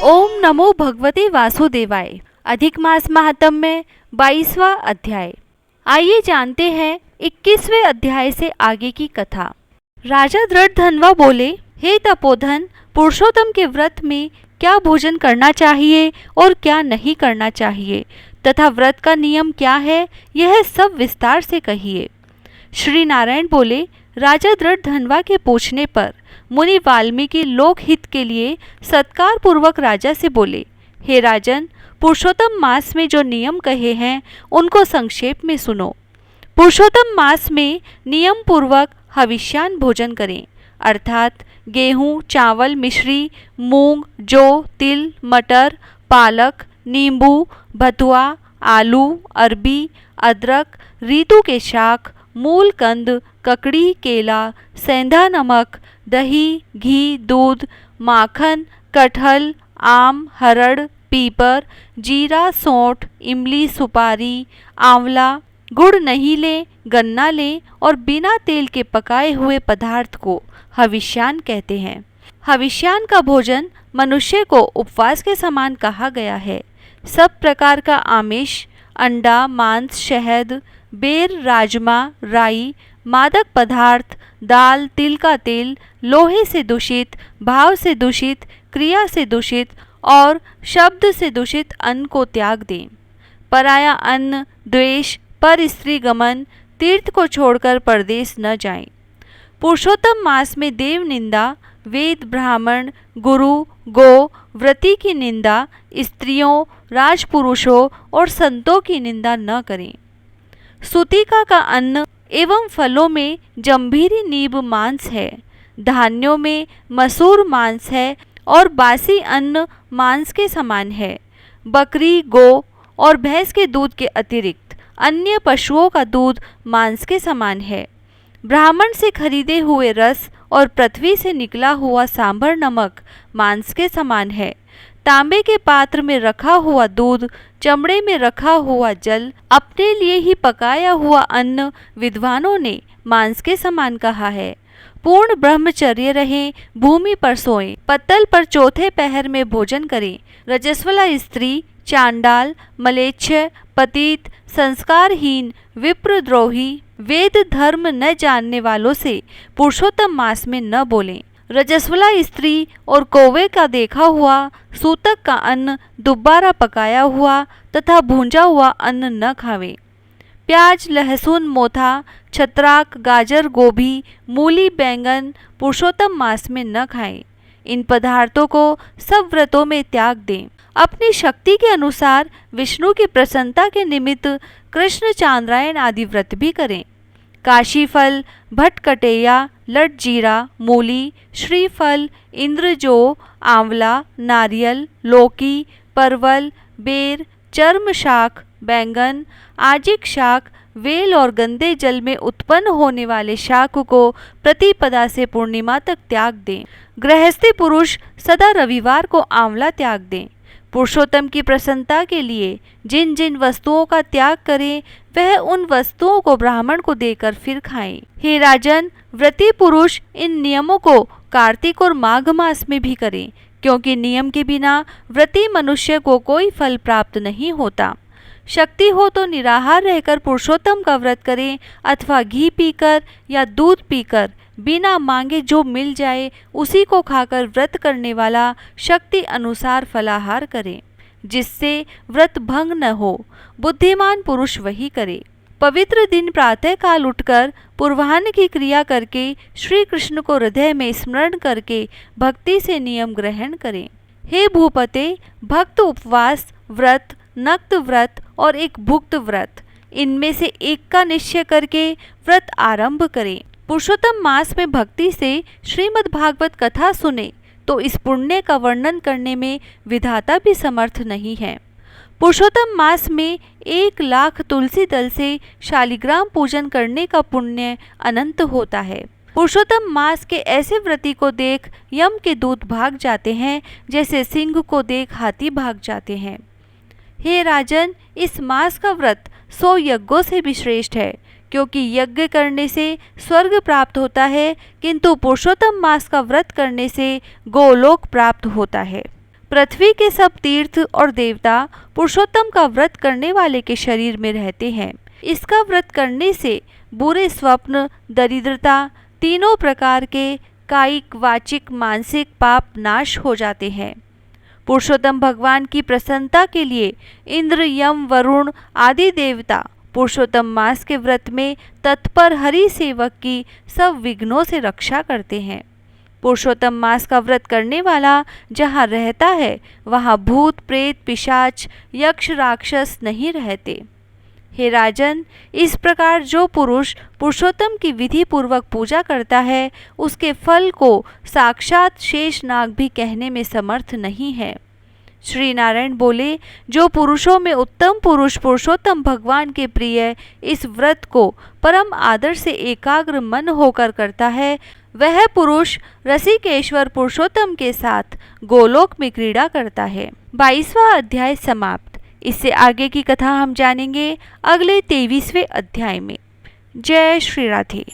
ओम नमो भगवते वासुदेवाय। अधिक मास महात्म्य 22वां अध्याय। आइए जानते हैं 21वें अध्याय से आगे की कथा। राजा दृढ़धनवा बोले, हे तपोधन, पुरुषोत्तम के व्रत में क्या भोजन करना चाहिए और क्या नहीं करना चाहिए तथा व्रत का नियम क्या है, यह सब विस्तार से कहिए। श्री नारायण बोले, राजा दृढ़धनवा के पूछने पर मुनि वाल्मीकि लोकहित के लिए सत्कार पूर्वक राजा से बोले, हे राजन, पुरुषोत्तम मास में जो नियम कहे हैं उनको संक्षेप में सुनो। पुरुषोत्तम मास में नियम पूर्वक हविष्यान भोजन करें, अर्थात गेहूँ, चावल, मिश्री, मूंग, जौ, तिल, मटर, पालक, नींबू, भतुआ, आलू, अरबी, अदरक, ऋतु के शाक, मूल कंद, ककड़ी, केला, सेंधा नमक, दही, घी, दूध, माखन, कटहल, आम, हरड़, पीपर, जीरा, सौंठ, इमली, सुपारी, आंवला, गुड़ नहीं लें, गन्ना लें और बिना तेल के पकाए हुए पदार्थ को हविष्यान कहते हैं। हविष्यान का भोजन मनुष्य को उपवास के समान कहा गया है। सब प्रकार का आमिष, अंडा, मांस, शहद, बेर, राजमा, राई, मादक पदार्थ, दाल, तिल का तेल, लोहे से दूषित, भाव से दूषित, क्रिया से दूषित और शब्द से दूषित अन्न को त्याग दें। पराया अन्न, द्वेष, पर स्त्री गमन, तीर्थ को छोड़कर परदेश न जाएं। पुरुषोत्तम मास में देव निंदा, वेद, ब्राह्मण, गुरु, गो, व्रती की निंदा, स्त्रियों, राजपुरुषों और संतों की निंदा न करें। सूतिका का अन्न एवं फलों में जंभीरी नीब मांस है, धान्यों में मसूर मांस है और बासी अन्न मांस के समान है। बकरी, गौ और भैंस के दूध के अतिरिक्त अन्य पशुओं का दूध मांस के समान है। ब्राह्मण से खरीदे हुए रस और पृथ्वी से निकला हुआ सांभर नमक मांस के समान है। तांबे के पात्र में रखा हुआ दूध, चमड़े में रखा हुआ जल, अपने लिए ही पकाया हुआ अन्न विद्वानों ने मांस के समान कहा है। पूर्ण ब्रह्मचर्य रहें, भूमि पर सोएं, पत्तल पर चौथे पहर में भोजन करें। रजस्वला स्त्री, चांडाल, मलेच्छ, पतित, संस्कारहीन, विप्रद्रोही, वेद धर्म न जानने वालों से पुरुषोत्तम मास में न बोलें। रजस्वला स्त्री और कौवे का देखा हुआ सूतक का अन्न दोबारा पकाया हुआ तथा भूंजा हुआ अन्न न खावें। प्याज, लहसुन, मोथा, छत्राक, गाजर, गोभी, मूली, बैंगन पुरुषोत्तम मास में न खाएं। इन पदार्थों को सब व्रतों में त्याग दें। अपनी शक्ति के अनुसार विष्णु की प्रसन्नता के निमित्त कृष्ण, चांद्रायण आदि व्रत भी करें। काशी फल, भटकटेया, लटजीरा, मूली, श्रीफल, इंद्रजो, आंवला, नारियल, लौकी, परवल, बेर, चर्म शाक, बैंगन, आजिक शाक, वेल और गंदे जल में उत्पन्न होने वाले शाक को प्रतिपदा से पूर्णिमा तक त्याग दें। गृहस्थी पुरुष सदा रविवार को आंवला त्याग दें। पुरुषोत्तम की प्रसन्नता के लिए जिन जिन वस्तुओं का त्याग करें, वह उन वस्तुओं को ब्राह्मण को देकर फिर खाएं। हे राजन, व्रती पुरुष इन नियमों को कार्तिक और माघ मास में भी करें, क्योंकि नियम के बिना व्रती मनुष्य को कोई फल प्राप्त नहीं होता। शक्ति हो तो निराहार रहकर पुरुषोत्तम का व्रत करें अथवा घी पीकर या दूध पीकर बिना मांगे जो मिल जाए उसी को खाकर व्रत करने वाला शक्ति अनुसार फलाहार करे, जिससे व्रत भंग न हो। बुद्धिमान पुरुष वही करे। पवित्र दिन प्रातः काल उठकर पूर्वाह्न की क्रिया करके श्री कृष्ण को हृदय में स्मरण करके भक्ति से नियम ग्रहण करें। हे भूपते, भक्त उपवास व्रत, नक्त व्रत और एक भुक्त व्रत, इनमें से एक का निश्चय करके व्रत आरंभ करें। पुरुषोत्तम मास में भक्ति से श्रीमद् भागवत कथा सुने तो इस पुण्य का वर्णन करने में विधाता भी समर्थ नहीं है। पुरुषोत्तम मास में 1,00,000 तुलसी दल से शालिग्राम पूजन करने का पुण्य अनंत होता है। पुरुषोत्तम मास के ऐसे व्रती को देख यम के दूत भाग जाते हैं, जैसे सिंह को देख हाथी भाग जाते हैं। हे राजन, इस मास का व्रत 100 यज्ञों से भी श्रेष्ठ है, क्योंकि यज्ञ करने से स्वर्ग प्राप्त होता है, किंतु पुरुषोत्तम मास का व्रत करने से गोलोक प्राप्त होता है। पृथ्वी के सब तीर्थ और देवता पुरुषोत्तम का व्रत करने वाले के शरीर में रहते हैं। इसका व्रत करने से बुरे स्वप्न, दरिद्रता, तीनों प्रकार के कायिक, वाचिक, मानसिक पाप नाश हो जाते हैं। पुरुषोत्तम भगवान की प्रसन्नता के लिए इंद्र, यम, वरुण आदि देवता पुरुषोत्तम मास के व्रत में तत्पर हरि सेवक की सब विघ्नों से रक्षा करते हैं। पुरुषोत्तम मास का व्रत करने वाला जहाँ रहता है वहाँ भूत, प्रेत, पिशाच, यक्ष, राक्षस नहीं रहते। हे राजन, इस प्रकार जो पुरुष पुरुषोत्तम की विधि पूर्वक पूजा करता है उसके फल को साक्षात शेषनाग भी कहने में समर्थ नहीं है। श्री नारायण बोले, जो पुरुषों में उत्तम पुरुष पुरुषोत्तम भगवान के प्रिय इस व्रत को परम आदर से एकाग्र मन होकर करता है, वह पुरुष रसिकेश्वर पुरुषोत्तम के साथ गोलोक में क्रीड़ा करता है। 22वां अध्याय समाप्त। इससे आगे की कथा हम जानेंगे अगले 23वें अध्याय में। जय श्री राधे।